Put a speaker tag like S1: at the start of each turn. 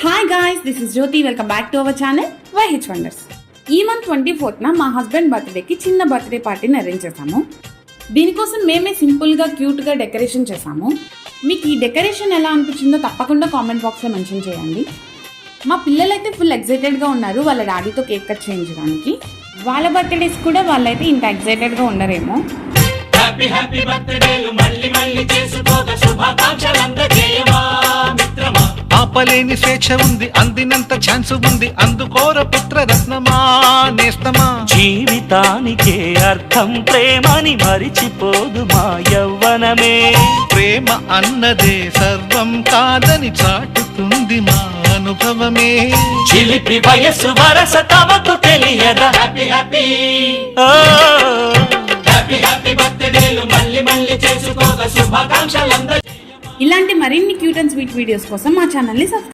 S1: Hi guys, this is Jyothi. Welcome back to our channel YH wonders. ఈ month 24న మా husband బర్త్డేకి చిన్న బర్త్డే పార్టీని అరేంజ్ చేసాము. దీనికోసం మేమే సింపుల్గా క్యూట్గా డెకరేషన్ చేసాము. మీకు ఈ డెకరేషన్ ఎలా అనిపించిందో తప్పకుండా కామెంట్ బాక్స్లో మెన్షన్ చేయండి. మా పిల్లలైతే ఫుల్ ఎక్సైటెడ్గా ఉన్నారు వాళ్ళ డాడీతో కేక్ కట్ చేయించడానికి. వాళ్ళ బర్త్డేస్ కూడా వాళ్ళైతే ఇంత ఎక్సైటెడ్గా ఉండరేమో.
S2: హ్యాపీ హ్యాపీ బర్త్డేలు మళ్ళీ మళ్ళీ చేసుకోక శుభాకాంక్షలు అందజేయమా మిత్రమా.
S3: ఆపలేని స్వేచ్ఛ ఉంది, అందినంత ఛాన్స్ ఉంది, అందుకోర పుత్ర రత్నమా నేస్తమా.
S2: జీవితానికే అర్థం ప్రేమని మరిచిపోదు మా యవ్వనమే.
S3: ప్రేమ అన్నదే సర్వం కాదని చాటుతుంది మా అనుభవమే.
S2: చిలిపి వయస్సు వరస తమకు తెలియదా. హ్యాపీ హ్యాపీ హ్యాపీ హ్యాపీ బర్త్డేలు మళ్ళీ మళ్ళీ చేసుకోక శుభాకాంక్షలు అందజేయమా.
S1: ఇలాంటి మరిన్ని క్యూట్ అండ్ స్వీట్ వీడియోస్ కోసం మా ఛానల్ని సబ్స్క్రైబ్